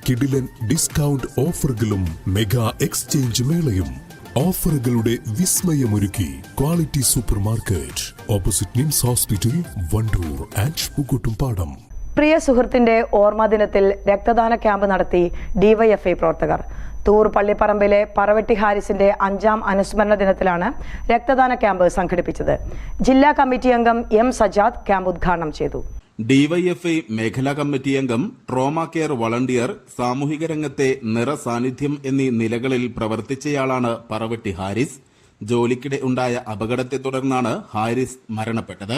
കിടിലൻ ഡിസ്കൗണ്ട് ഓഫറുകളും mega exchange മേളയും. ഓഫറുകളുടെ വിസ്മയമൊരുക്കി quality super market, opposite NIMS hospital, Wandoor and Pookkottumpadam. പ്രിയ സുഹൃത്തിന്റെ ഓർമ്മ ദിനത്തിൽ രക്തദാന ക്യാമ്പ് നടത്തി ഡിവൈഎഫ്ഐ പ്രവർത്തകർ. തൂർ പള്ളിപ്പറമ്പിലെ പറവട്ടി ഹാരിസിന്റെ 5ാം അനുസ്മരണ ദിനത്തിലാണ് രക്തദാന ക്യാമ്പ് സംഘടിപ്പിച്ചത്. ജില്ലാ കമ്മിറ്റി അംഗം എം സജാദ് ക്യാമ്പ് ഉദ്ഘാടനം ചെയ്തു. ഡിവൈഎഫ്ഐ മേഖലാ കമ്മിറ്റി അംഗം, ട്രോമ കെയർ വളണ്ടിയർ, സാമൂഹിക രംഗത്തെ നിറസാന്നിധ്യം എന്നീ നിലകളിൽ പ്രവർത്തിച്ചയാളാണ് പറവട്ടി ഹാരിസ്. ജോലിക്കിടെ ഉണ്ടായ അപകടത്തെ തുടർന്നാണ് ഹാരിസ് മരണപ്പെട്ടത്.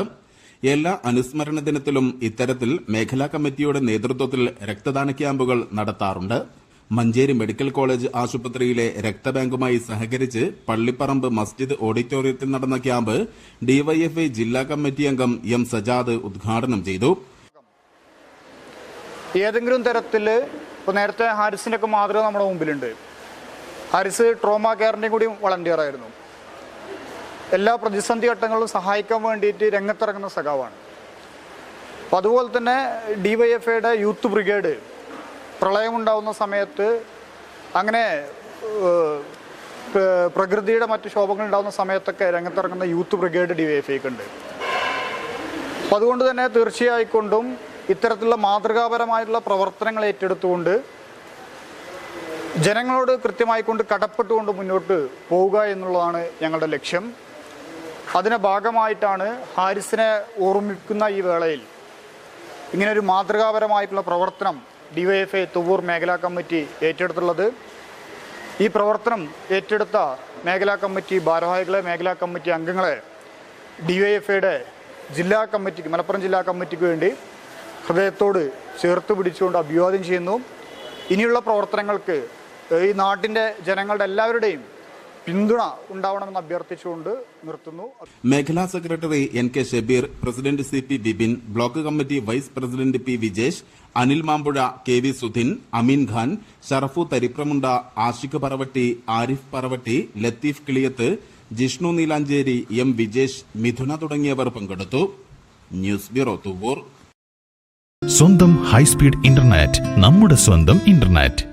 എല്ലാ അനുസ്മരണ ദിനത്തിലും ഇത്തരത്തിൽ മേഖലാ കമ്മിറ്റിയുടെ നേതൃത്വത്തിൽ രക്തദാന ക്യാമ്പുകൾ നടത്താറുണ്ട്. മഞ്ചേരി മെഡിക്കൽ കോളേജ് ആശുപത്രിയിലെ രക്തബാങ്കുമായി സഹകരിച്ച് പള്ളിപ്പറമ്പ് മസ്ജിദ് ഓഡിറ്റോറിയത്തിൽ നടന്ന ക്യാമ്പ് ഡിവൈഎഫ്ഐ ജില്ലാ കമ്മിറ്റി അംഗം എം സജാദ് ഉദ്ഘാടനം ചെയ്തു. ഏതെങ്കിലും തരത്തിൽ ഇപ്പോൾ നേരത്തെ ഹാരിസിന്റെ ഒക്കെ മാതൃക നമ്മുടെ മുമ്പിലുണ്ട്. ഹാരിസ് ട്രോമ കെയറിന്റെയും കൂടി വളണ്ടിയർ ആയിരുന്നു. എല്ലാ പ്രതിസന്ധി ഘട്ടങ്ങളിലും സഹായിക്കാൻ വേണ്ടിയിട്ട് രംഗത്തിറങ്ങുന്ന സഖാവാണ്. അപ്പം അതുപോലെ തന്നെ ഡിവൈഎഫ്ഐയുടെ യൂത്ത് ബ്രിഗേഡ് പ്രളയമുണ്ടാവുന്ന സമയത്ത്, അങ്ങനെ പ്രകൃതിയുടെ മറ്റ് ക്ഷോഭങ്ങൾ ഉണ്ടാകുന്ന സമയത്തൊക്കെ രംഗത്തിറങ്ങുന്ന യൂത്ത് ബ്രിഗേഡ് ഡിവൈഎഫ്ഐക്ക് ഉണ്ട്. അപ്പം അതുകൊണ്ട് തന്നെ തീർച്ചയായിക്കൊണ്ടും ഇത്തരത്തിലുള്ള മാതൃകാപരമായിട്ടുള്ള പ്രവർത്തനങ്ങൾ ഏറ്റെടുത്തുകൊണ്ട് ജനങ്ങളോട് കൃത്യമായിക്കൊണ്ട് കടപ്പെട്ടുകൊണ്ട് മുന്നോട്ട് പോവുക എന്നുള്ളതാണ് ഞങ്ങളുടെ ലക്ഷ്യം. അതിൻ്റെ ഭാഗമായിട്ടാണ് ഹാരിസിനെ ഓർമ്മിക്കുന്ന ഈ വേളയിൽ ഇങ്ങനൊരു മാതൃകാപരമായിട്ടുള്ള പ്രവർത്തനം ഡിവൈഎഫ്ഐ തുവൂർ മേഖലാ കമ്മിറ്റി ഏറ്റെടുത്തുള്ളത്. ഈ പ്രവർത്തനം ഏറ്റെടുത്ത മേഖലാ കമ്മിറ്റി ഭാരവാഹികളെ, മേഖലാ കമ്മിറ്റി അംഗങ്ങളെ ഡിവൈഎഫ്ഐയുടെ ജില്ലാ കമ്മിറ്റിക്ക്, മലപ്പുറം ജില്ലാ കമ്മിറ്റിക്ക് വേണ്ടി ഹൃദയത്തോട് ചേർത്ത് പിടിച്ചുകൊണ്ട് അഭിവാദ്യം ചെയ്യുന്നു. ഇനിയുള്ള പ്രവർത്തനങ്ങൾക്ക് ഈ നാട്ടിൻ്റെ ജനങ്ങളുടെ എല്ലാവരുടെയും പിന്തുണ ഉണ്ടാവണമെന്ന് അഭ്യർത്ഥിച്ചുകൊണ്ട് നിർത്തുന്നു. മേഖലാ secretary N K Shabeer, president C P Bibin, block committee vice president P Vijesh, Anil Mampuzha, K V Sudhin, Ameen Khan, Sharafu Tharipramunda, Ashiq Paravatti, Arif Paravatti, Latheef Kiliyath, Jishnu Neelancheri, M Vijesh, Mithuna തുടങ്ങിയവർ പങ്കെടുത്തു. News bureau Thuvvur. സ്വന്തം ഹൈസ്പീഡ് ഇന്റർനെറ്റ്, നമ്മുടെ സ്വന്തം ഇന്റർനെറ്റ്.